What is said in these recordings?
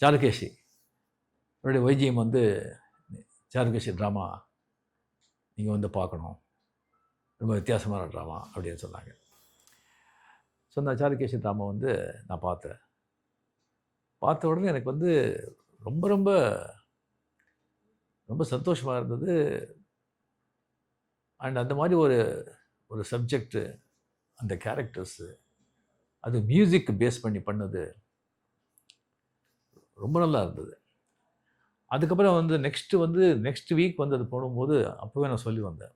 சாருகேசி அவருடைய வைஜிஎம் வந்து சாருகேசி ட்ராமா நீங்கள் வந்து பார்க்கணும், ரொம்ப வித்தியாசமான ட்ராமா அப்படின்னு சொன்னாங்க. ஸோ அந்த சாருகேசி ட்ராமா வந்து நான் பார்த்தேன். பார்த்த உடனே எனக்கு வந்து ரொம்ப ரொம்ப ரொம்ப சந்தோஷமாக இருந்தது. அண்ட் அந்த மாதிரி ஒரு ஒரு சப்ஜெக்டு, அந்த கேரக்டர்ஸு, அது மியூசிக் பேஸ் பண்ணி பண்ணது ரொம்ப நல்லா இருந்தது. அதுக்கப்புறம் வந்து நெக்ஸ்ட் வீக் வந்து அது போடும்போது அப்போவே நான் சொல்லி வந்தேன்,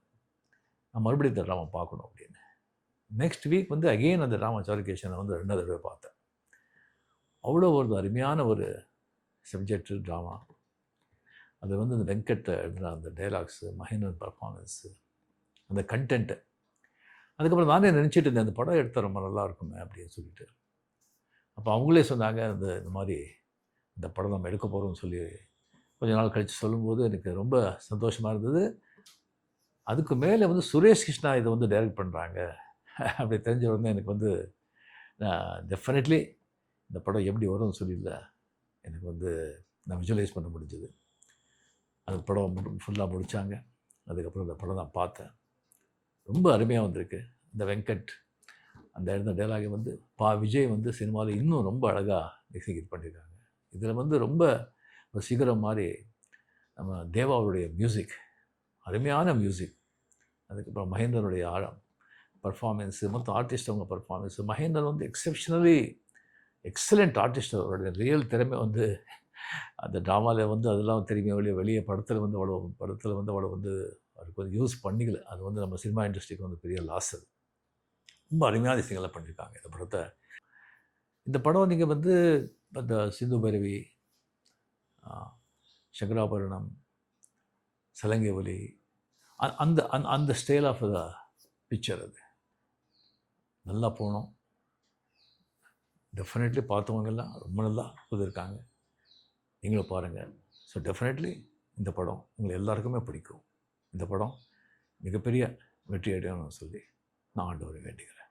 நான் மறுபடியும் இந்த ட்ராமா பார்க்கணும் அப்படின்னு. நெக்ஸ்ட் வீக் வந்து அகெயின் அந்த ட்ராமா சாருகேசியை வந்து 2வது தடவை பார்த்தேன். அவ்வளோ ஒரு அருமையான ஒரு சப்ஜெக்ட் ட்ராமா. அது வந்து அந்த வெங்கட் எழுதின அந்த டைலாக்ஸு, மகேந்திரன் பர்ஃபார்மன்ஸு, அந்த கண்டென்ட்டு. அதுக்கப்புறம் நானே நினச்சிட்டு இருந்தேன், அந்த படம் எடுத்தால் ரொம்ப நல்லா இருக்குமே அப்படின்னு சொல்லிட்டு. அப்போ அவங்களே சொன்னாங்க, இந்த மாதிரி இந்த படம் நம்ம எடுக்க போகிறோம்னு சொல்லி கொஞ்ச நாள் கழித்து சொல்லும்போது எனக்கு ரொம்ப சந்தோஷமாக இருந்தது. அதுக்கு மேலே வந்து சுரேஷ் கிருஷ்ணா இதை வந்து டைரக்ட் பண்ணுறாங்க அப்படி தெரிஞ்ச உடனே எனக்கு வந்து டெஃபினெட்லி இந்த படம் எப்படி வரும்னு சொல்லியில் எனக்கு வந்து நான் விஜுவலைஸ் பண்ண முடிஞ்சது. அந்த படம் ஃபுல்லாக முடித்தாங்க. அதுக்கப்புறம் இந்த படம் நான் பார்த்தேன். ரொம்ப அருமையாக வந்திருக்கு. இந்த வெங்கட் அந்த எழுந்த டைலாகை வந்து விஜய் வந்து சினிமாவில் இன்னும் ரொம்ப அழகாக எக்ஸிக்யூட் பண்ணியிருக்காங்க. இதில் வந்து ரொம்ப ஒரு சிகரம் மாதிரி நம்ம தேவாவுடைய மியூசிக், அருமையான மியூசிக். அதுக்கப்புறம் மகேந்திரனுடைய பர்ஃபார்மன்ஸு, மொத்தம் ஆர்டிஸ்ட் அவங்க பர்ஃபார்மன்ஸு. மகேந்திரன் வந்து எக்ஸப்ஷனலி எக்ஸலண்ட் ஆர்டிஸ்ட். அவருடைய ரியல் திறமை வந்து அந்த ட்ராமாவில் வந்து அதெல்லாம் தெரியுமே வெளியே படத்தில் வந்து அவ்வளோ வந்து அவருக்கு வந்து யூஸ் பண்ணிக்கல. அது வந்து நம்ம சினிமா இண்டஸ்ட்ரிக்கு வந்து பெரிய லாஸ். அது ரொம்ப அருமையான விஷயங்கள்லாம் பண்ணியிருக்காங்க இந்த படத்தை. இந்த படம் நீங்கள் வந்து அந்த சிந்து பைரவி, சங்கராபரணம், சலங்கை ஒலி, அந்த அந்த ஸ்டைல் ஆஃப் த பிக்சர் அது நல்லா போனோம். டெஃபினெட்லி பார்த்தவங்கெல்லாம் ரொம்ப நல்லா இருக்காங்க. நீங்களும் பாருங்கள். ஸோ டெஃபினெட்லி இந்த படம் உங்களை எல்லாருக்குமே பிடிக்கும். இந்த படம் மிகப்பெரிய வெற்றி அடையணும்னு சொல்லி நான் ஆண்டவரை வேண்டிக்கிறேன்.